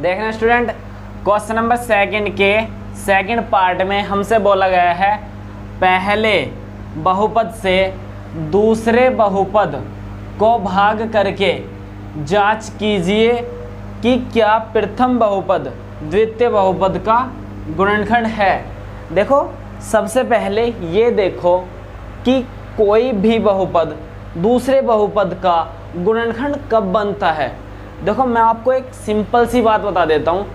देखना student, question number second के second part में हमसे बोला गया है पहले बहुपद से दूसरे बहुपद को भाग करके जांच कीजिए कि क्या प्रथम बहुपद द्वितीय बहुपद का गुणनखंड है। देखो सबसे पहले ये देखो कि कोई भी बहुपद दूसरे बहुपद का गुणनखंड कब बनता है। देखो मैं आपको एक सिंपल सी बात बता देता हूँ,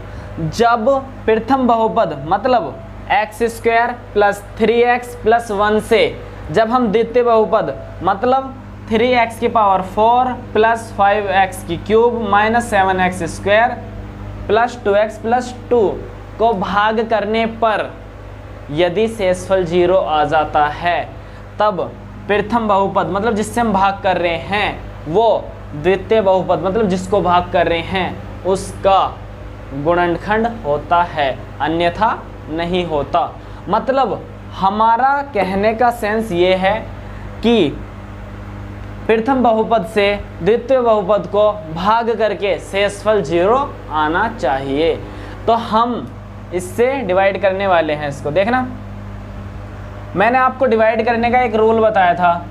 जब प्रथम बहुपद मतलब x² + 3x + 1 से जब हम द्वितीय बहुपद मतलब 3x⁴ + 5x³ - 7x² + 2x + 2 को भाग करने पर यदि शेषफल 0 आ जाता है, तब प्रथम बहुपद मतलब जिससे हम भाग कर रहे हैं वो द्वितीय बहुपद मतलब जिसको भाग कर रहे हैं उसका गुणनखंड होता है, अन्यथा नहीं होता। मतलब हमारा कहने का सेंस ये है कि प्रथम बहुपद से द्वितीय बहुपद को भाग करके शेषफल 0 आना चाहिए। तो हम इससे डिवाइड करने वाले हैं इसको। देखना मैंने आपको डिवाइड करने का एक रूल बताया था,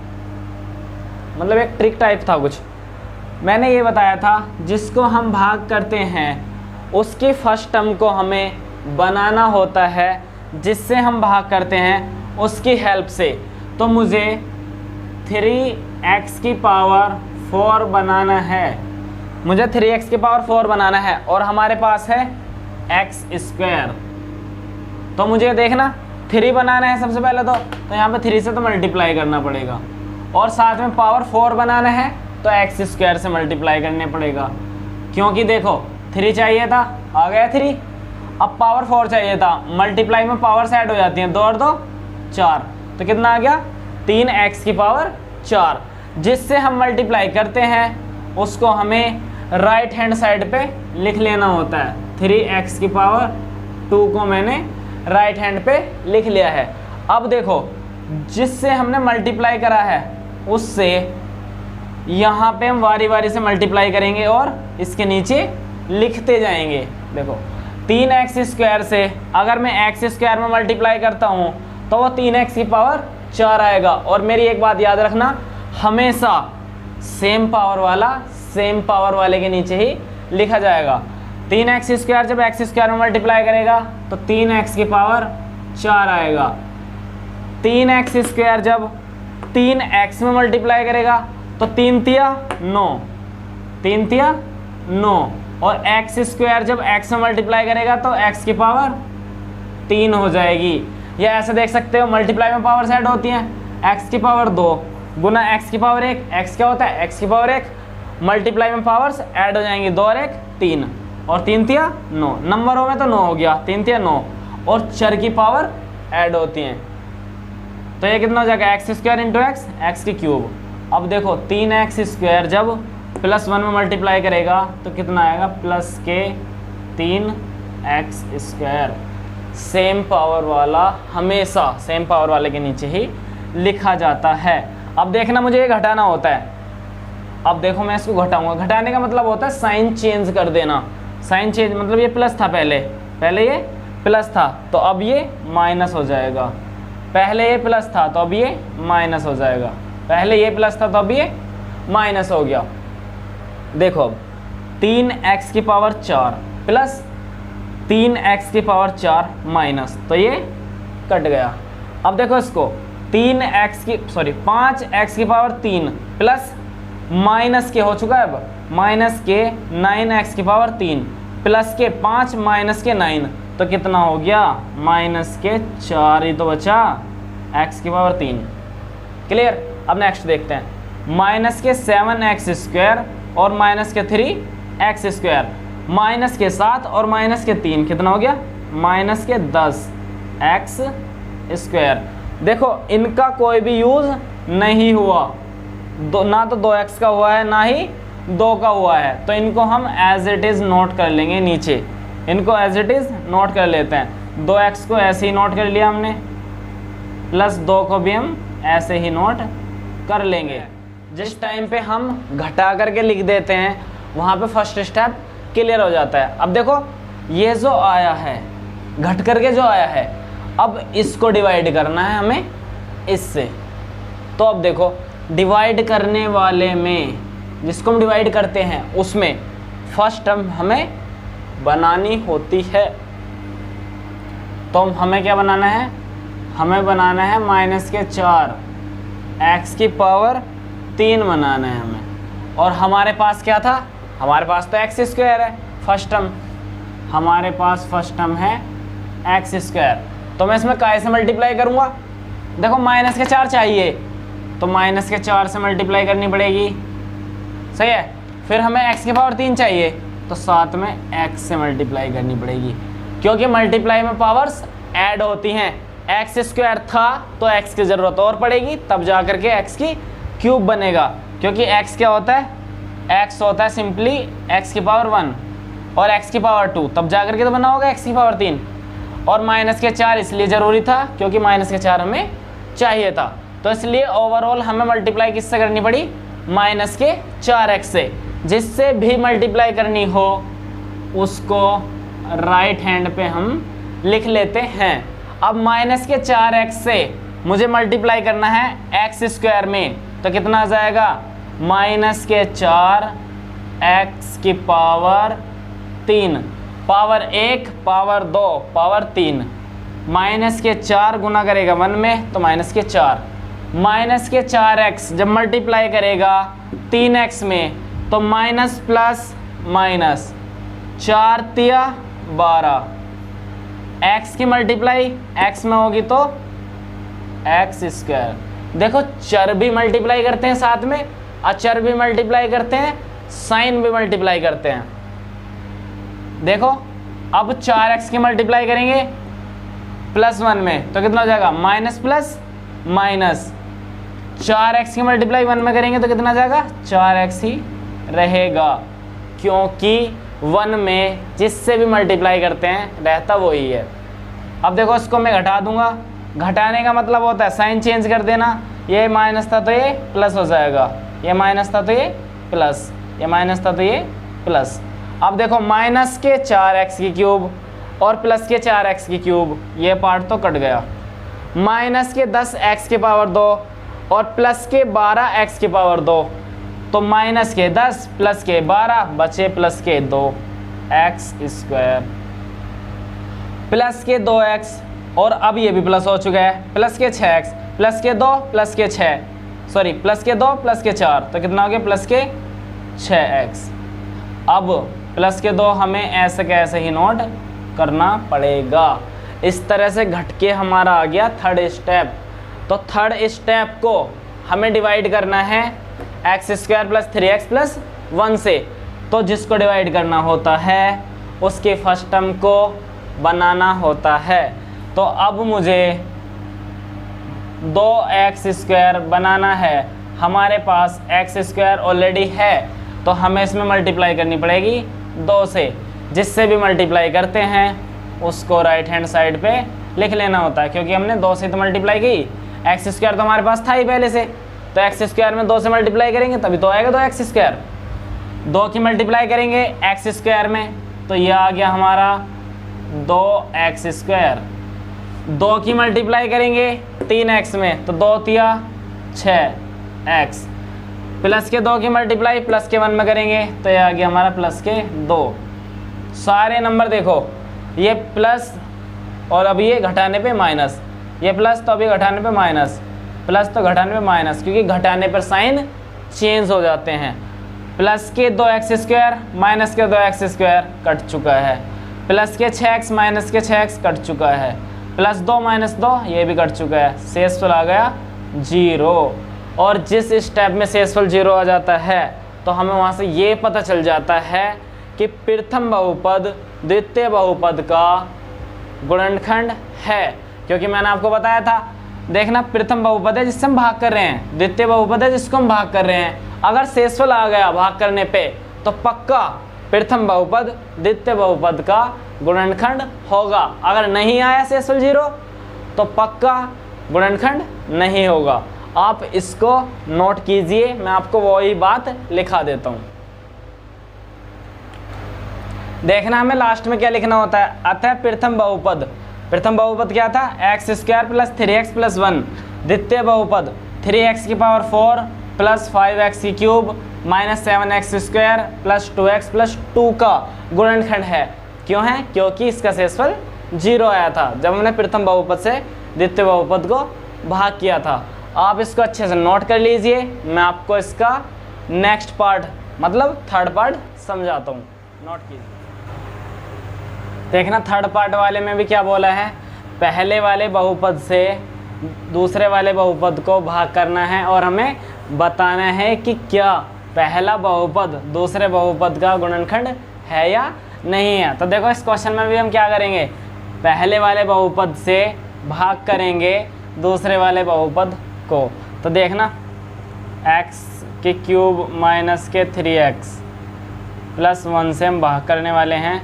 मतलब एक ट्रिक टाइप था कुछ। मैंने ये बताया था जिसको हम भाग करते हैं उसकी फर्स्ट टर्म को हमें बनाना होता है जिससे हम भाग करते हैं उसकी हेल्प से। तो मुझे 3x⁴ बनाना है, मुझे 3x⁴ बनाना है और हमारे पास है x²। तो मुझे देखना 3 बनाना है सबसे पहले तो यहाँ पे 3 से तो मल्टीप्लाई करना पड़ेगा और साथ में पावर 4 बनाना है तो x² से मल्टीप्लाई करने पड़ेगा, क्योंकि देखो 3 चाहिए था आ गया 3, अब पावर 4 चाहिए था, मल्टीप्लाई में पावर्स ऐड हो जाती हैं, 2 और 2 4, तो कितना आ गया 3x⁴, जिससे हम मल्टीप्लाई करते हैं उसको हमें राइट हैंड साइड पे लिख लेना होता है। 3x⁴ को मैंने राइट हैंड पे लिख लिया है। अब देखो जिससे हमने मल्टीप्लाई करा है उससे यहाँ पे हम वारी वारी से मल्टीप्लाई करेंगे और इसके नीचे लिखते जाएंगे। देखो 3x² से अगर मैं x² में मल्टीप्लाई करता हूँ तो वो 3x⁴ आएगा। और मेरी एक बात याद रखना, हमेशा सेम पावर वाले के नीचे ही लिखा जाएगा। 3x² जब x² में मल्टीप्लाई करेगा तो 3x⁴ आएगा। 3x² जब 3x में मल्टीप्लाई करेगा तो 3 तिया 9, 3 तिया 9, और x² जब x में मल्टीप्लाई करेगा तो x⁴ हो जाएगी। या ऐसे देख सकते हो मल्टीप्लाई में पावर्स ऐड होती हैं, x⁴ गुना x⁴, x क्या होता है x⁴, मल्टीप्लाई में पावर्स ऐड हो जाएंगी, 2 और 1 3 और 3 तिया 9, नंबरों में तो 9 हो गया, 3 तिया 9, और चर की पावर ऐड होती हैं तो ये कितना हो जाएगा x² × x³ अब देखो 3x² जब +1 में मल्टीप्लाई करेगा तो कितना आएगा +3x²। सेम पावर वाला हमेशा सेम पावर वाले के नीचे ही लिखा जाता है। अब देखना मुझे ये घटाना होता है। अब देखो मैं इसको घटाऊंगा, घटाने का मतलब होता है साइन चेंज कर देना। साइन चेंज मतलब ये प्लस था, पहले ये प्लस था तो अब ये माइनस हो जाएगा, पहले ये प्लस था तो अब ये माइनस हो जाएगा, पहले ये प्लस था तो अब ये माइनस हो गया। देखो अब 3x⁴ प्लस 3x⁴ माइनस, तो ये कट गया। अब देखो इसको 5x⁴ प्लस माइनस के हो चुका है, अब माइनस के 9x⁴ प्लस के 5 माइनस के 9 तो कितना हो गया -4 ही तो बचा x⁴। क्लियर। अब नेक्स्ट देखते हैं, माइनस के 7x² और माइनस के 3x², माइनस के 7 और माइनस के 3 कितना हो गया माइनस के 10x²। देखो इनका कोई भी यूज नहीं हुआ, ना तो 2x का हुआ है ना ही 2 का हुआ है, तो इनको हम एज इट इज़ नोट कर लेंगे नीचे, इनको एज इट इज़ नोट कर लेते हैं। 2x को ऐसे ही नोट कर लिया हमने, प्लस 2 को भी हम ऐसे ही नोट कर लेंगे। जिस टाइम पे हम घटा करके लिख देते हैं वहाँ पे फर्स्ट स्टेप क्लियर हो जाता है। अब देखो ये जो आया है घट करके जो आया है, अब इसको डिवाइड करना है हमें इससे। तो अब देखो डिवाइड करने वाले में जिसको हम डिवाइड करते हैं उसमें फर्स्ट टर्म हमें बनानी होती है। तो हमें क्या बनाना है, हमें बनाना है -4 x की पावर 3 बनाना है हमें। और हमारे पास क्या था, हमारे पास तो x² है फर्स्ट टर्म, हमारे पास फर्स्ट टर्म है x²। तो मैं इसमें काय से मल्टीप्लाई करूँगा, देखो -4 चाहिए तो -4 से मल्टीप्लाई करनी पड़ेगी, सही है। फिर हमें x की पावर 3 चाहिए तो साथ में x से मल्टीप्लाई करनी पड़ेगी, क्योंकि मल्टीप्लाई में पावर्स ऐड होती हैं। x² था तो x की ज़रूरत और पड़ेगी, तब जा करके x की क्यूब बनेगा, क्योंकि x क्या होता है, x होता है सिंपली x की पावर 1 और x की पावर 2, तब जा करके तो बना होगा x की पावर 3। और -4 इसलिए ज़रूरी था क्योंकि -4 हमें चाहिए था, तो इसलिए ओवरऑल हमें मल्टीप्लाई किससे करनी पड़ी, -4x से। जिससे भी मल्टीप्लाई करनी हो उसको राइट हैंड पे हम लिख लेते हैं। अब -4x से मुझे मल्टीप्लाई करना है x² में, तो कितना आ जाएगा, -4 x की पावर 3 पावर 1 पावर 2 पावर 3, -4 गुना करेगा 1 में तो -4, -4x जब मल्टीप्लाई करेगा 3x में तो माइनस प्लस माइनस 4 तिया 12, x की मल्टीप्लाई x में होगी तो x²। देखो चर भी मल्टीप्लाई करते हैं साथ में, अचर भी मल्टीप्लाई करते हैं, साइन भी मल्टीप्लाई करते हैं। देखो अब 4x की मल्टीप्लाई करेंगे +1 में तो कितना हो जाएगा, माइनस प्लस माइनस। 4x की मल्टीप्लाई 1 में करेंगे तो कितना आ जाएगा, 4x ही रहेगा, क्योंकि 1 में जिससे भी मल्टीप्लाई करते हैं रहता वही है। अब देखो इसको मैं घटा दूंगा, घटाने का मतलब होता है साइन चेंज कर देना, ये माइनस था तो ये प्लस हो जाएगा, ये माइनस था तो ये प्लस, ये माइनस था तो ये प्लस। अब देखो -4x की क्यूब और +4x की क्यूब, ये पार्ट तो कट गया, -10x की पावर 2 और +12x की पावर 2, तो -10 +12 बचे +2 x² +2x, और अब ये भी प्लस हो चुका है, +6x +2 सॉरी +2 +4, तो कितना हो गया, +6x। अब +2 हमें ऐसे के ऐसे ही नोट करना पड़ेगा। इस तरह से घट के हमारा आ गया थर्ड स्टेप। तो थर्ड स्टेप को हमें डिवाइड करना है x² + 3x + 1 से। तो जिसको डिवाइड करना होता है उसके फर्स्ट टर्म को बनाना होता है। तो अब मुझे 2x² बनाना है, हमारे पास x² ऑलरेडी है तो हमें इसमें मल्टीप्लाई करनी पड़ेगी 2 से। जिससे भी मल्टीप्लाई करते हैं उसको राइट हैंड साइड पे लिख लेना होता है, क्योंकि हमने 2 से तो मल्टीप्लाई की, x² तो हमारे पास था ही पहले से, तो x² में 2 से मल्टीप्लाई करेंगे तभी तो आएगा 2x²। 2 की मल्टीप्लाई करेंगे x² में तो ये आ गया हमारा 2x²। 2 की मल्टीप्लाई करेंगे 3x में तो 2 तिया 6x, प्लस के 2 की मल्टीप्लाई +1 में करेंगे तो ये आ गया हमारा +2। सारे नंबर देखो, ये प्लस और अब ये घटाने पे माइनस, ये प्लस तो अभी घटाने पे माइनस, प्लस तो घटाने पे माइनस, क्योंकि घटाने पर साइन चेंज हो जाते हैं। प्लस के 2x² माइनस के 2x² कट चुका है, प्लस के 6x माइनस के 6x कट चुका है, +2 - 2 ये भी कट चुका है, शेषफल आ गया 0। और जिस स्टेप में शेषफल 0 आ जाता है तो हमें वहाँ से ये पता चल जाता है कि प्रथम बहुपद द्वितीय बहुपद का गुणनखंड है, क्योंकि मैंने आपको बताया था, देखना प्रथम बहुपद है जिससे हम भाग कर रहे हैं, द्वितीय बहुपद है जिसको हम भाग कर रहे हैं। अगर शेषफल आ गया भाग करने पे तो पक्का प्रथम बहुपद द्वितीय बहुपद का गुणनखंड होगा। अगर नहीं आया शेषफल 0 तो पक्का गुणनखंड नहीं होगा। आप इसको नोट कीजिए, मैं आपको वही बात लिखा देता हूँ। देखना हमें लास्ट में क्या लिखना होता है, अतः प्रथम बहुपद, प्रथम बहुपद क्या था, x square plus 3x plus 1, द्वितीय बहुपद 3x की पावर 4 प्लस 5x की cube minus 7x square plus 2x plus 2 का गुणनखंड है। क्यों है, क्योंकि इसका शेषफल 0 आया था जब हमने प्रथम बहुपद से द्वितीय बहुपद को भाग किया था। आप इसको अच्छे से नोट कर लीजिए, मैं आपको इसका नेक्स्ट पार्ट मतलब थर्ड पार्ट समझाता हूँ, नोट कीजिए। देखना थर्ड पार्ट वाले में भी क्या बोला है, पहले वाले बहुपद से दूसरे वाले बहुपद को भाग करना है और हमें बताना है कि क्या पहला बहुपद दूसरे बहुपद का गुणनखंड है या नहीं है। तो देखो इस क्वेश्चन में भी हम क्या करेंगे, पहले वाले बहुपद से भाग करेंगे दूसरे वाले बहुपद को। तो देखना x के क्यूब माइनस के 3x प्लस 1 से हम भाग करने वाले हैं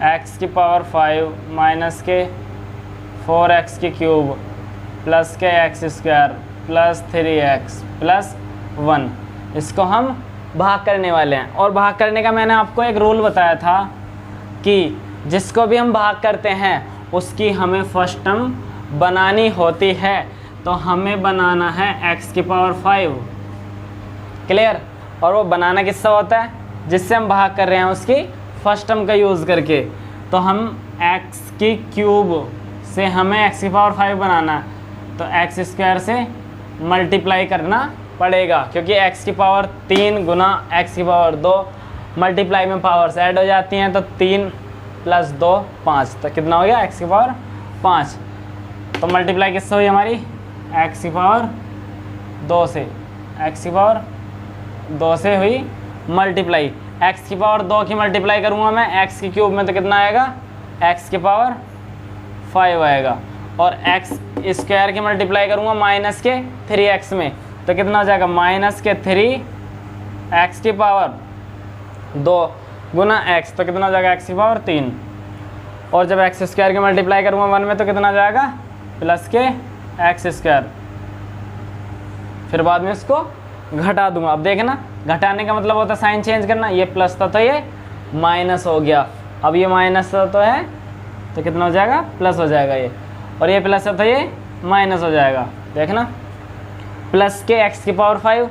x की पावर 5 माइनस के 4x की क्यूब प्लस के x square plus 3x plus 1, इसको हम भाग करने वाले हैं। और भाग करने का मैंने आपको एक रूल बताया था कि जिसको भी हम भाग करते हैं उसकी हमें फर्स्ट टर्म बनानी होती है, तो हमें बनाना है x की पावर 5, क्लियर। और वो बनाना किससे होता है, जिससे हम भाग कर रहे हैं उसकी फर्स्ट टर्म का यूज़ करके। तो हम x की क्यूब से हमें x की पावर 5 बनाना है, तो x स्क्वायर से मल्टीप्लाई करना पड़ेगा, क्योंकि x की पावर 3 गुना x की पावर 2 मल्टीप्लाई में पावर्स ऐड हो जाती हैं, तो 3 प्लस 2 5, तो कितना हो गया x की पावर 5। तो मल्टीप्लाई किससे हुई हमारी, x की पावर 2 से, x की पावर 2 से हुई मल्टीप्लाई। x की पावर 2 की मल्टीप्लाई करूँगा मैं x की क्यूब में, तो कितना आएगा, x की पावर 5 आएगा। और x स्क्वायर की मल्टीप्लाई करूँगा माइनस के 3x में, तो कितना हो जाएगा, माइनस के 3x की पावर 2 गुना x, तो कितना हो जाएगा x की पावर 3। और जब x स्क्वायर की मल्टीप्लाई करूँगा 1 में, तो कितना जाएगा, प्लस के x स्क्वायर, फिर बाद में इसको घटा दूंगा। अब देखना घटाने का मतलब होता है साइन चेंज करना, ये प्लस था तो ये माइनस हो गया, अब ये माइनस तो है तो कितना हो जाएगा, प्लस हो जाएगा ये, और ये प्लस है तो ये माइनस हो जाएगा। देखना प्लस के x की पावर 5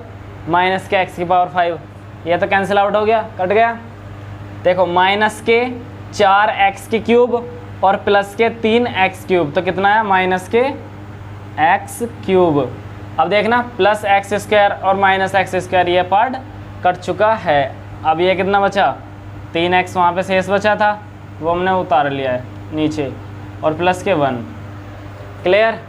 माइनस के x की पावर 5, ये तो कैंसिल आउट हो गया, कट गया। देखो माइनस के 4x की क्यूब और प्लस के 3x क्यूब, तो कितना है, माइनस के x क्यूब। अब देखना प्लस एक्स स्क्वायर और माइनस एक्स स्क्वायर, ये पार्ट कट चुका है। अब ये कितना बचा, 3x वहाँ पे शेष बचा था, वो हमने उतार लिया है नीचे, और प्लस के 1, क्लियर।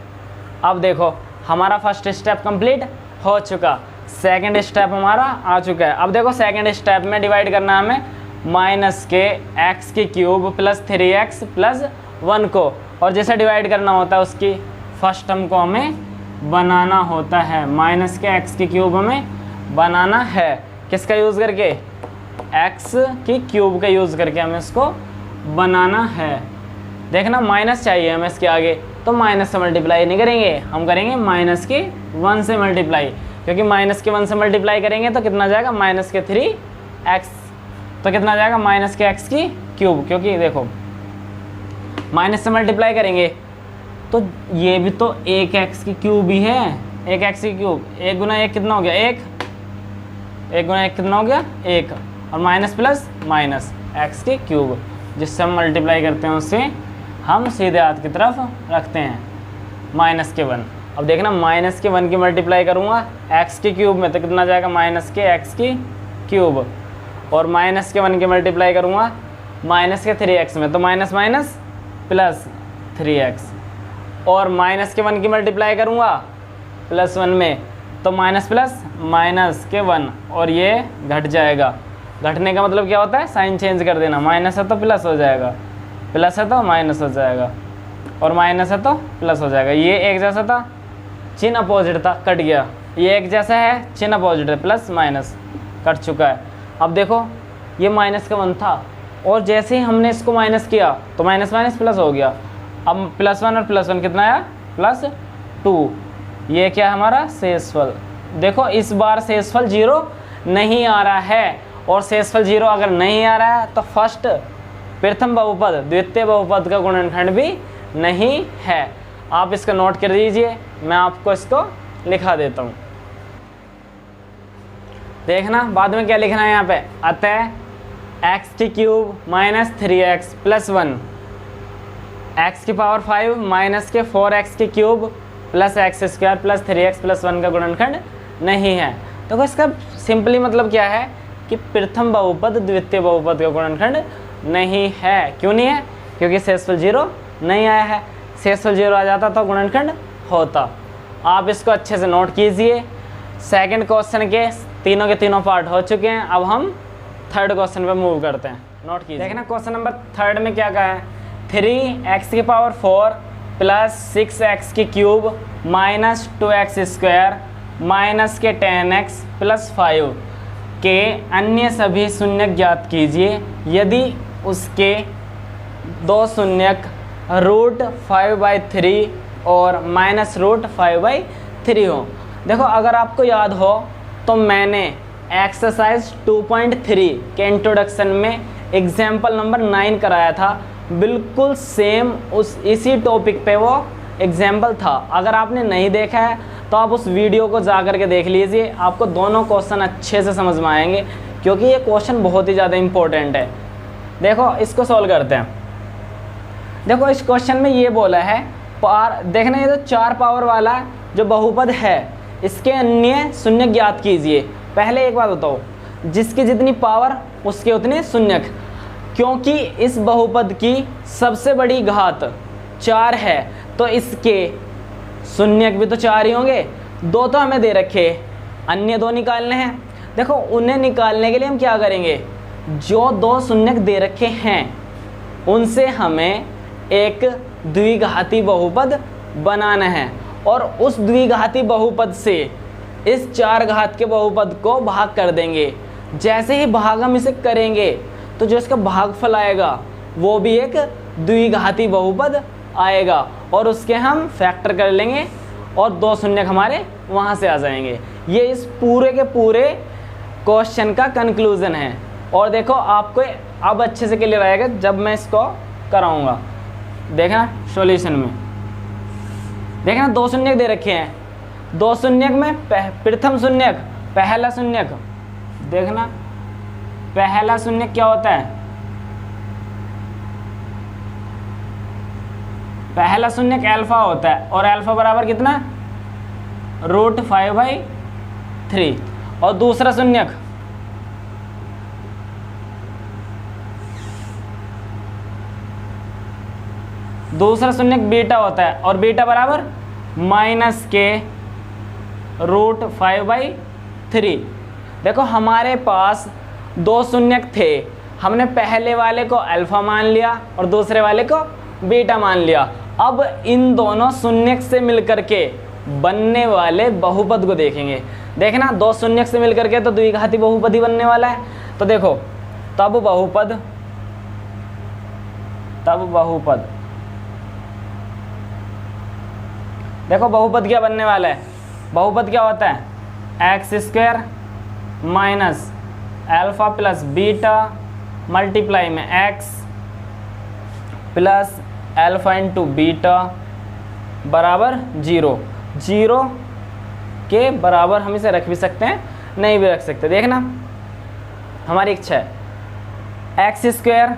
अब देखो हमारा फर्स्ट स्टेप कंप्लीट हो चुका, सेकंड स्टेप हमारा आ चुका है। अब देखो सेकंड स्टेप में डिवाइड करना हमें माइनस के x की क्यूब प्लस 3x प्लस 1 को, और जैसे डिवाइड करना होता है उसकी फर्स्ट टर्म को हमें बनाना होता है। माइनस के x की क्यूब हमें बनाना है, किसका यूज़ करके, x की क्यूब का यूज़ करके हमें इसको बनाना है। देखना माइनस चाहिए हमें इसके आगे, तो माइनस से मल्टीप्लाई नहीं करेंगे, हम करेंगे माइनस के 1 से मल्टीप्लाई, क्योंकि माइनस के 1 से मल्टीप्लाई करेंगे तो कितना जाएगा, माइनस के 3x, तो कितना जाएगा, माइनस के x की क्यूब, क्योंकि देखो माइनस से मल्टीप्लाई करेंगे तो ये भी तो 1x की क्यूब ही है, 1x की क्यूब, 1 गुना 1 कितना हो गया, 1 गुना 1 कितना हो गया, 1, और माइनस प्लस माइनस x की क्यूब, जिससे हम मल्टीप्लाई करते हैं उससे हम सीधे हाथ की तरफ रखते हैं माइनस के 1। अब देखना माइनस के 1 की मल्टीप्लाई करूँगा x की क्यूब में, तो कितना जाएगा, माइनस के x की क्यूब, और माइनस के 1 की मल्टीप्लाई करूँगा माइनस के 3x में, तो माइनस माइनस प्लस 3x, और माइनस के 1 की मल्टीप्लाई करूँगा प्लस 1 में, तो माइनस प्लस माइनस के 1, और ये घट जाएगा। घटने का मतलब क्या होता है, साइन चेंज कर देना, माइनस है तो प्लस हो जाएगा, प्लस है तो माइनस हो जाएगा, और माइनस है तो प्लस हो जाएगा। ये एक जैसा था, चिन्ह अपोजिट था, कट गया। ये एक जैसा है, चिन्ह अपोजिट है, प्लस माइनस कट चुका है। अब देखो ये माइनस का 1 था, और जैसे ही हमने इसको माइनस किया तो माइनस माइनस प्लस हो गया। अब प्लस 1 और प्लस 1 कितना आया, प्लस 2। ये क्या है हमारा शेषफल। देखो इस बार शेषफल 0 नहीं आ रहा है, और शेषफल 0 अगर नहीं आ रहा है तो फर्स्ट प्रथम बहुपद द्वितीय बहुपद का गुणनखंड भी नहीं है। आप इसको नोट कर दीजिए, मैं आपको इसको लिखा देता हूँ। देखना बाद में क्या लिखना है यहाँ पे, अतः x³ minus 3x plus 1 x की पावर 5 माइनस के 4x³ plus x² plus 3x plus 1 का गुणनखंड नहीं है। तो इसका सिंपली मतलब क्या है कि प्रथम बहुपद द्वितीय बहुपद का गुणनखंड नहीं है। क्यों नहीं है? क्योंकि शेषफल 0 नहीं आया है। शेषफल 0 आ जाता तो गुणनखंड होता। आप इसको अच्छे से नोट कीजिए। सेकंड क्वेश्चन के तीनों के तीनों पार्ट हो चुके हैं। अब हम थर्ड क्वेश्चन पे मूव करते हैं। नोट कीजिए। देखना क्वेश्चन नंबर थर्ड में क्या कहा है, 3x की power 4 plus 6x³ minus 2x² minus के 10x प्लस 5 के अन्य सभी शून्यक ज्ञात कीजिए यदि उसके दो शून्यक √5/3 और -√5/3 हो। देखो अगर आपको याद हो तो मैंने एक्सरसाइज 2.3 के इंट्रोडक्शन में एग्जाम्पल नंबर 9 कराया था। बिल्कुल सेम इसी टॉपिक पे वो एग्जाम्पल था। अगर आपने नहीं देखा है तो आप उस वीडियो को जा कर के देख लीजिए, आपको दोनों क्वेश्चन अच्छे से समझ में आएंगे, क्योंकि ये क्वेश्चन बहुत ही ज़्यादा इम्पोर्टेंट है। देखो इसको सॉल्व करते हैं। देखो इस क्वेश्चन में ये बोला है देखना, ये तो 4 पावर वाला जो बहुपद है इसके अन्य शून्यक ज्ञात कीजिए। पहले एक बात बताओ, जिसकी जितनी पावर उसके उतने शून्यक, क्योंकि इस बहुपद की सबसे बड़ी घात 4 है तो इसके शून्यक भी तो 4 ही होंगे। 2 तो हमें दे रखे, अन्य 2 निकालने हैं। देखो उन्हें निकालने के लिए हम क्या करेंगे, जो 2 शून्यक दे रखे हैं उनसे हमें एक द्विघाती बहुपद बनाना है और उस द्विघाती बहुपद से इस 4 घात के बहुपद को भाग कर देंगे। जैसे ही भाग हम इसे करेंगे तो जो इसका भागफल आएगा वो भी एक द्विघाती बहुपद आएगा और उसके हम फैक्टर कर लेंगे और 2 शून्यक हमारे वहाँ से आ जाएंगे। ये इस पूरे के पूरे क्वेश्चन का कंक्लूजन है। और देखो आपको अब अच्छे से क्लियर आएगा जब मैं इसको कराऊंगा। देखना सॉल्यूशन में, देखना 2 शून्यक दे रखे हैं। 2 शून्यक में प्रथम शून्यक, पहला शून्यक, देखना पहला शून्यक क्या होता है, पहला शून्यक अल्फा होता है और अल्फा बराबर कितना, √5/3। और दूसरा शून्यक बीटा होता है और बीटा बराबर -√5/3। देखो हमारे पास 2 शून्यक थे, हमने पहले वाले को अल्फा मान लिया और दूसरे वाले को बीटा मान लिया। अब इन दोनों शून्यक से मिलकर के बनने वाले बहुपद को देखेंगे। देखना 2 शून्यक से मिलकर के तो द्विघाती बहुपद ही बनने वाला है। तो देखो तब बहुपद देखो बहुपद क्या बनने वाला है, बहुपद क्या होता है, x² minus alpha plus beta multiply में x plus alpha into beta बराबर 0। 0 के बराबर हम इसे रख भी सकते हैं, नहीं भी रख सकते। देखना हमारी इच्छा है, x²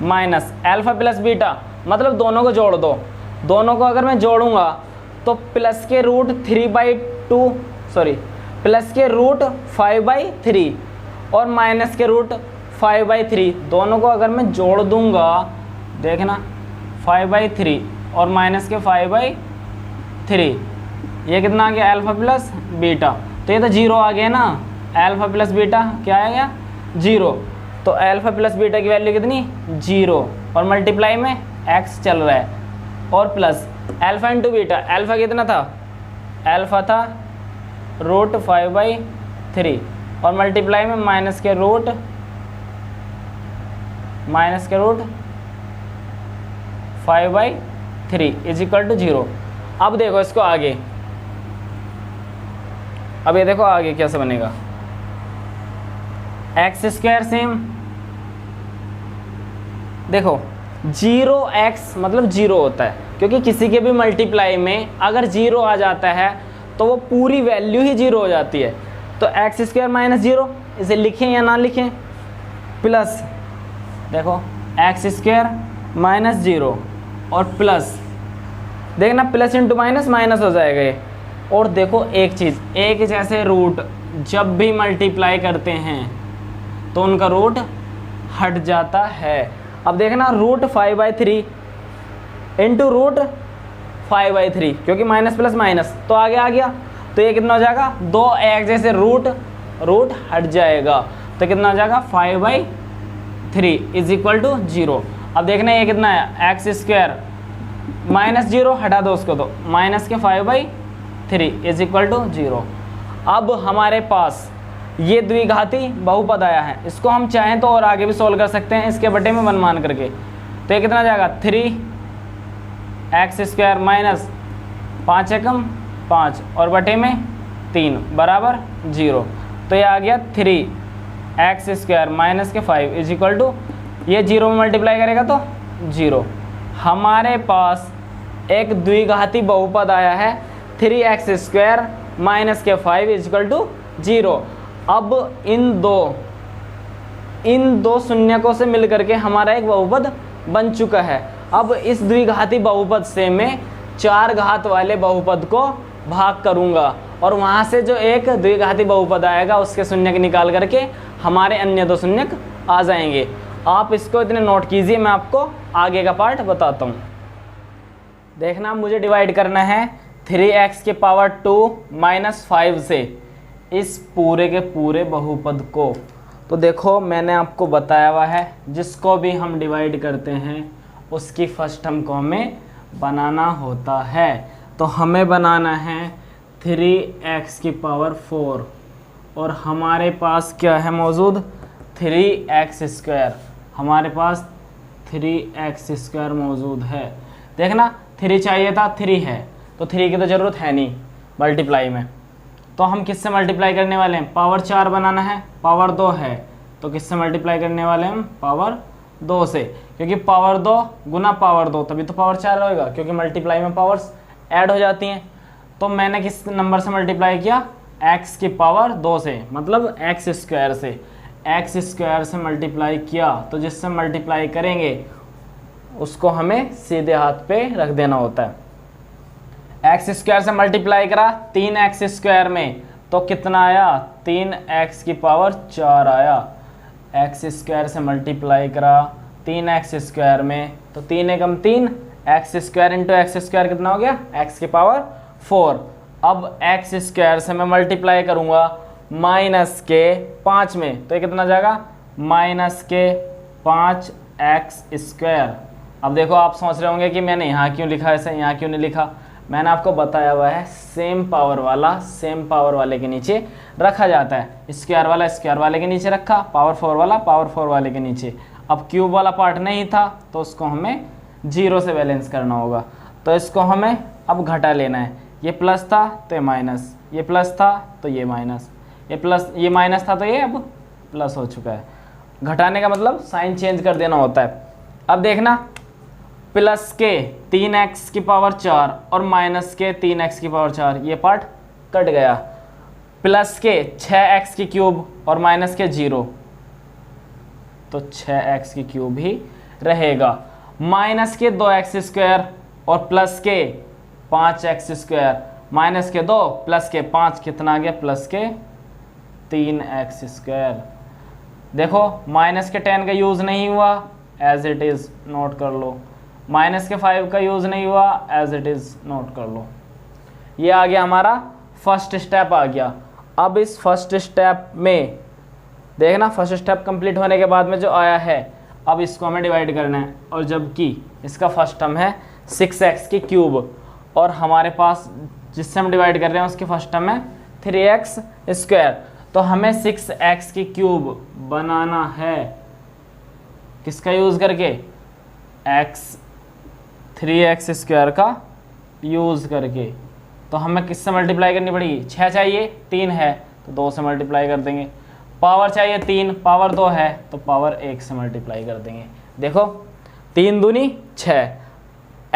minus alpha plus beta, मतलब दोनों को जोड़ दो। दोनों को अगर मैं जोड़ूंगा तो प्लस के √5/3 और माइनस के √5/3, दोनों को अगर मैं जोड़ दूंगा, देखना 5/3 और माइनस के 5/3, ये कितना आ गया, अल्फा प्लस बीटा। तो ये तो 0 आ गया ना, अल्फा प्लस बीटा क्या आ गया, 0। तो अल्फा प्लस बीटा की वैल्यू कितनी, 0 और मल्टीप्लाई में x चल रहा है और plus alpha into beta. Alpha कितना था, अल्फा था √5/3 और मल्टीप्लाई में माइनस के √5/3 इज इक्वल टू 0। अब देखो इसको आगे, अब ये देखो आगे कैसे बनेगा। एक्स स्क्वायर सेम, देखो 0x मतलब 0 होता है, क्योंकि किसी के भी मल्टीप्लाई में अगर 0 आ जाता है तो वो पूरी वैल्यू ही 0 हो जाती है। तो एक्स स्क्वायर माइनस 0 इसे लिखें या ना लिखें, प्लस देखो एक्स स्क्वायर माइनस 0 और प्लस, देखना प्लस इंटू माइनस माइनस हो जाएगा ये। और देखो एक चीज़, एक जैसे रूट जब भी मल्टीप्लाई करते हैं तो उनका रूट हट जाता है। अब देखना रूट 5/3 इंटू रूट 5/3, क्योंकि माइनस प्लस माइनस तो आगे आ गया, तो ये कितना हो जाएगा, दो एक जैसे रूट हट जाएगा, तो कितना हो जाएगा 5/3 इज इक्वल टू 0। अब देखना ये कितना है, एक्स स्क्वायर माइनस 0 हटा दो उसको, तो माइनस के 5/3 इज इक्वल टू 0। अब हमारे पास ये द्विघाती बहुपद आया है, इसको हम चाहें तो और आगे भी सोल्व कर सकते हैं इसके बटे में 1 मान करके। तो ये कितना जाएगा 3x स्क्वायर माइनस 5 एकम 5 और बटे में 3 बराबर 0। तो ये आ गया 3x स्क्वायर माइनस के 5 इज इक्वल टू, ये 0 में मल्टीप्लाई करेगा तो 0। हमारे पास एक द्विघाती बहुपद आया है 3x स्क्वायर माइनस के 5 इज इक्वल टू 0। अब इन दो शून्यकों से मिलकर के हमारा एक बहुपद बन चुका है। अब इस द्विघाती बहुपद से मैं 4 घात वाले बहुपद को भाग करूंगा और वहां से जो एक द्विघाती बहुपद आएगा उसके शून्यक निकाल करके हमारे अन्य 2 शून्यक आ जाएंगे। आप इसको इतने नोट कीजिए, मैं आपको आगे का पार्ट बताता हूँ। देखना मुझे डिवाइड करना है 3x के पावर 2 माइनस 5 से इस पूरे के पूरे बहुपद को। तो देखो मैंने आपको बताया हुआ है, जिसको भी हम डिवाइड करते हैं उसकी फर्स्ट टर्म को हमें बनाना होता है। तो हमें बनाना है 3x की पावर 4 और हमारे पास क्या है मौजूद, 3x स्क्वायर। हमारे पास 3x स्क्वायर मौजूद है। देखना 3 चाहिए था, 3 है, तो 3 की तो ज़रूरत है नहीं मल्टीप्लाई में, तो हम किससे मल्टीप्लाई करने वाले हैं, पावर 4 बनाना है, पावर 2 है तो किससे मल्टीप्लाई करने वाले हैं हम, पावर 2 से, क्योंकि पावर 2 गुना पावर 2 तभी तो पावर 4 होएगा, क्योंकि मल्टीप्लाई में पावर्स ऐड हो जाती हैं। तो मैंने किस नंबर से मल्टीप्लाई किया, x की पावर 2 से, मतलब x स्क्वायर से। x स्क्वायर से मल्टीप्लाई किया तो जिससे मल्टीप्लाई करेंगे उसको हमें सीधे हाथ पे रख देना होता है। एक्स स्क्वायर से मल्टीप्लाई करा 3x स्क्वायर में तो कितना आया, 3x की पावर 4 आया। एक्स स्क्वायर से मल्टीप्लाई करा 3x स्क्वायर में तो 3 एकम 3, x square into x square कितना हो गया, x की पावर 4। अब x स्क्वायर से मैं मल्टीप्लाई करूँगा माइनस के 5 में, तो ये कितना जाएगा, माइनस के 5x स्क्वायर। अब देखो आप सोच रहे होंगे कि मैंने यहाँ क्यों लिखा ऐसे, यहाँ क्यों नहीं लिखा। मैंने आपको बताया हुआ है सेम पावर वाले के नीचे रखा जाता है। स्क्वायर वाले के नीचे रखा, पावर 4 वाले के नीचे। अब क्यूब वाला पार्ट नहीं था तो उसको हमें 0 से बैलेंस करना होगा, तो इसको हमें अब घटा लेना है। ये प्लस था तो ये माइनस, ये प्लस था तो ये माइनस, ये माइनस था तो ये अब प्लस हो चुका है। घटाने का मतलब साइन चेंज कर देना होता है। अब देखना प्लस के 3x की पावर 4 और माइनस के 3x की पावर 4, ये पार्ट कट गया। प्लस के 6x की क्यूब और माइनस के 0, तो 6x की क्यूब ही रहेगा। माइनस के 2x स्क्वायर और प्लस के 5x स्क्वायर, माइनस के 2 प्लस के 5 कितना आ गया, प्लस के 3x स्क्वायर। देखो माइनस के 10 का यूज़ नहीं हुआ, एज इट इज़ नोट कर लो। माइनस के 5 का यूज़ नहीं हुआ, एज इट इज़ नोट कर लो। ये आ गया हमारा फर्स्ट स्टेप आ गया। अब इस फर्स्ट स्टेप में देखना, फर्स्ट स्टेप कंप्लीट होने के बाद में जो आया है, अब इसको हमें डिवाइड करना है, और जबकि इसका फर्स्ट टर्म है 6x की क्यूब और हमारे पास जिससे हम डिवाइड कर रहे हैं उसकी फर्स्ट टर्म है 3x स्क्वायर, तो हमें 6x की क्यूब बनाना है। किसका यूज़ करके, 3x स्क्वायर का यूज़ करके। तो हमें किससे मल्टीप्लाई करनी पड़ेगी, 6 चाहिए, 3 है तो 2 से मल्टीप्लाई कर देंगे। पावर चाहिए 3, पावर 2 है तो पावर 1 से मल्टीप्लाई कर देंगे। देखो 3 दूनी 6,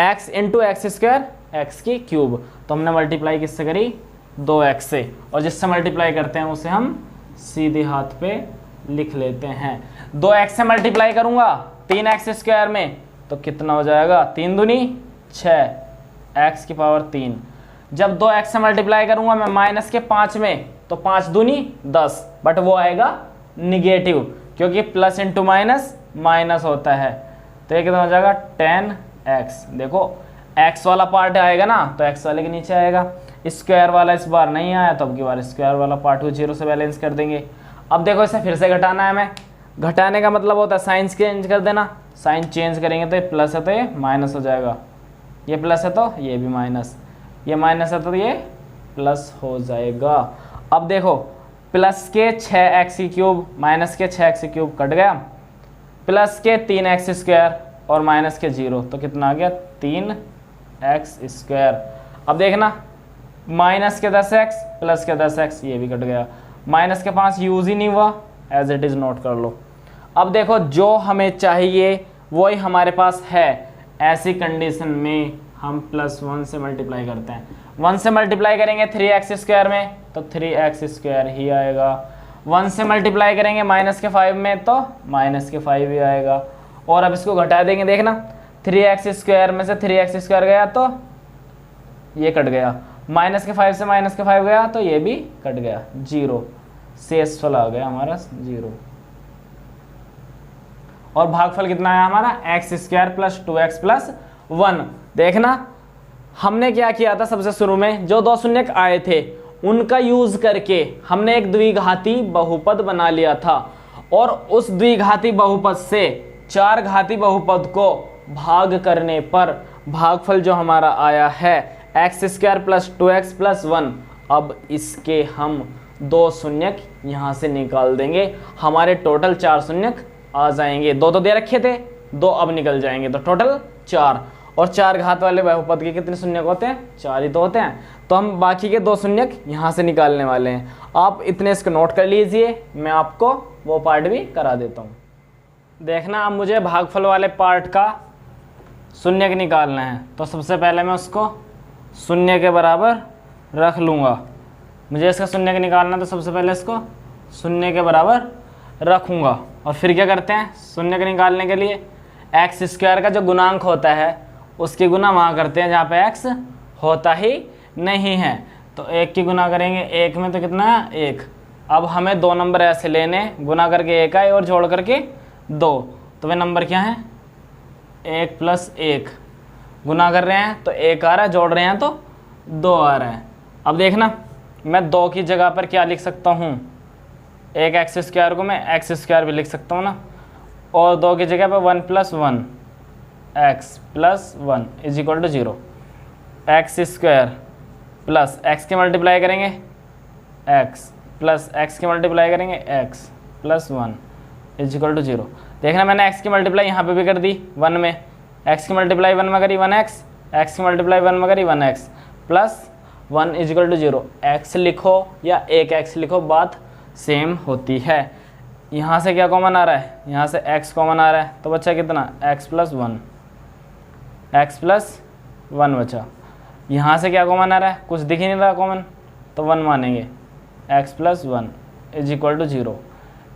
x into x square x की क्यूब, तो हमने मल्टीप्लाई किससे करी 2x से, और जिससे मल्टीप्लाई करते हैं उसे हम सीधे हाथ पे लिख लेते हैं। 2x से मल्टीप्लाई करूंगा 3x स्क्वायर में तो कितना हो जाएगा 3 दूनी 6 x की पावर 3। जब 2x से मल्टीप्लाई करूंगा मैं माइनस के 5 में तो 5 दूनी 10, बट वो आएगा निगेटिव क्योंकि प्लस इंटू माइनस माइनस होता है, तो ये कितना हो जाएगा 10x। देखो x वाला पार्ट आएगा ना तो x वाले के नीचे आएगा, स्क्वायर वाला इस बार नहीं आया तो अब की बार स्क्वायर वाला पार्ट को 0 से बैलेंस कर देंगे। अब देखो इसे फिर से घटाना है हमें, घटाने का मतलब होता है साइन चेंज कर देना, साइन चेंज करेंगे तो ये प्लस है तो ये माइनस हो जाएगा, ये प्लस है तो ये भी माइनस, ये माइनस है तो ये प्लस हो जाएगा। अब देखो प्लस के 6x की क्यूब माइनस के 6x की क्यूब कट गया, प्लस के 3x स्क्वायर और माइनस के 0 तो कितना आ गया 3x स्क्वायर। अब देखना माइनस के 10x प्लस के 10x ये भी कट गया, माइनस के 5 यूज ही नहीं हुआ, एज इट इज़ नोट कर लो। अब देखो जो हमें चाहिए वही हमारे पास है, ऐसी कंडीशन में हम +1 से मल्टीप्लाई करते हैं। 1 से मल्टीप्लाई करेंगे 3x स्क्वायर में तो 3x स्क्वायर ही आएगा, 1 से मल्टीप्लाई करेंगे माइनस के 5 में तो माइनस के 5 ही आएगा, और अब इसको घटा देंगे। देखना 3x स्क्वायर में से 3x स्क्वायर गया तो ये कट गया, माइनस के 5 से माइनस के 5 गया तो ये भी कट गया, 0 शेषफल आ गया हमारा 0। और भागफल कितना आया हमारा x square plus 2x plus 1। देखना हमने क्या किया था, सबसे शुरू में जो 2 शून्यक आए थे उनका यूज करके हमने एक द्विघाती बहुपद बना लिया था, और उस द्विघाती बहुपद से 4 घाती बहुपद को भाग करने पर भागफल जो हमारा आया है x square plus 2x plus 1। अब इसके हम 2 शून्यक यहाँ से निकाल देंगे, हमारे टोटल 4 शून्यक आ जाएंगे। 2 तो दे रखे थे, 2 अब निकल जाएंगे तो टोटल 4। और 4 घात वाले बहुपद के कितने शून्यक होते हैं 4 ही तो होते हैं, तो हम बाकी के 2 शून्यक यहाँ से निकालने वाले हैं। आप इतने इसको नोट कर लीजिए, मैं आपको वो पार्ट भी करा देता हूँ। देखना अब मुझे भागफल वाले पार्ट का शून्यक निकालना है, तो सबसे पहले मैं उसको शून्य के बराबर रख लूँगा। मुझे इसका शून्यक निकालना तो सबसे पहले इसको शून्य के बराबर रखूँगा, और फिर क्या करते हैं शून्यक निकालने के लिए एक्स स्क्वायर का जो गुणांक होता है उसकी गुना वहाँ करते हैं जहाँ पे एक्स होता ही नहीं है, तो 1 की गुना करेंगे 1 में तो कितना है 1। अब हमें 2 नंबर ऐसे लेने, गुना करके 1 आए और जोड़ करके 2, तो वे नंबर क्या हैं 1 प्लस 1। गुना कर रहे हैं तो 1 आ रहा है, जोड़ रहे हैं तो 2 आ रहा है। अब देखना मैं 2 की जगह पर क्या लिख सकता हूँ, एक एक्स स्क्वायर को मैं एक्स स्क्वायर भी लिख सकता हूँ ना, और 2 की जगह पर 1 plus 1 x plus 1 is equal to 0। X square plus x के मल्टीप्लाई करेंगे एक्स प्लस एक्स के मल्टीप्लाई करेंगे x plus 1 is equal to 0। देखना मैंने एक्स की मल्टीप्लाई यहाँ पे भी कर दी 1 में, एक्स की मल्टीप्लाई 1 में करी 1x, एक्स की मल्टीप्लाई 1 में करी 1x plus 1 is equal to 0। X लिखो या 1x लिखो बात सेम होती है। यहाँ से क्या कॉमन आ रहा है, यहाँ से x कॉमन आ रहा है, तो बच्चा कितना x प्लस 1, x प्लस 1 बचा। यहाँ से क्या कॉमन आ रहा है, कुछ दिख ही नहीं रहा कॉमन, तो 1 मानेंगे, x plus 1 is equal to 0।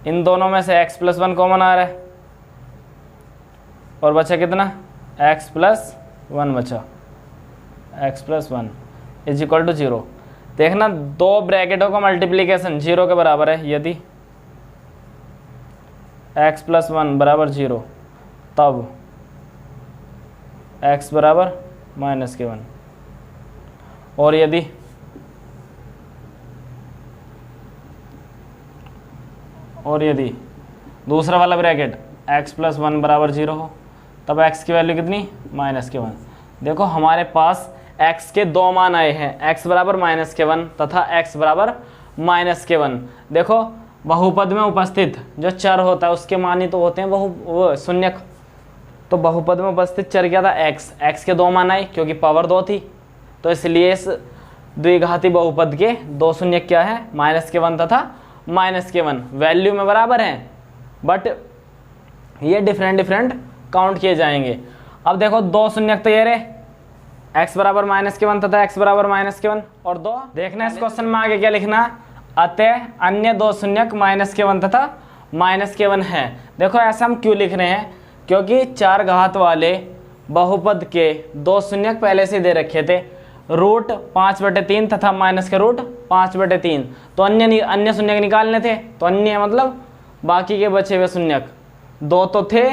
इन दोनों में से x प्लस 1 कॉमन आ रहा है, और बचा कितना x प्लस 1 बचा, x plus 1 is equal to 0। देखना 2 ब्रैकेटों का मल्टीप्लीकेशन 0 के बराबर है, यदि x प्लस 1 बराबर 0 तब x बराबर माइनस के 1, और यदि दूसरा वाला ब्रैकेट x प्लस 1 बराबर 0 हो तब x की वैल्यू कितनी माइनस के 1। देखो हमारे पास x के 2 मान आए हैं, x बराबर माइनस के 1 तथा x बराबर माइनस के 1। देखो बहुपद में उपस्थित जो चर होता है उसके मान ही तो होते हैं वो शून्यक, तो बहुपद में उपस्थित चर क्या था x के 2 मान आए क्योंकि पावर 2 थी, तो इसलिए इस द्विघाती बहुपद के 2 शून्यक क्या है माइनस के 1 तथा माइनस के 1 वैल्यू में बराबर हैं, बट ये डिफरेंट काउंट किए जाएंगे। अब देखो 2 शून्यक तो ये रहे, x बराबर माइनस के 1 तथा x बराबर माइनस के 1 और 2। देखना इस क्वेश्चन में आगे क्या लिखना, अतः अन्य 2 शून्यक माइनस के 1 तथा माइनस के 1 है। देखो ऐसा हम क्यों लिख रहे हैं, क्योंकि 4 घात वाले बहुपद के 2 शून्यक पहले से दे रखे थे, रूट 5/3 तथा माइनस के रूट 5/3। तो अन्य शून्यक निकालने थे, तो अन्य मतलब बाकी के बचे हुए शून्यक 2 तो थे,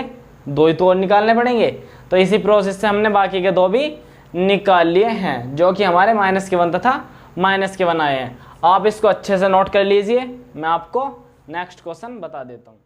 2 ही तो और निकालने पड़ेंगे। तो इसी प्रोसेस से हमने बाकी के 2 भी निकाल लिए हैं, जो कि हमारे माइनस के 1 तथा माइनस के 1 आए हैं। आप इसको अच्छे से नोट कर लीजिए, मैं आपको नेक्स्ट क्वेश्चन बता देता हूँ।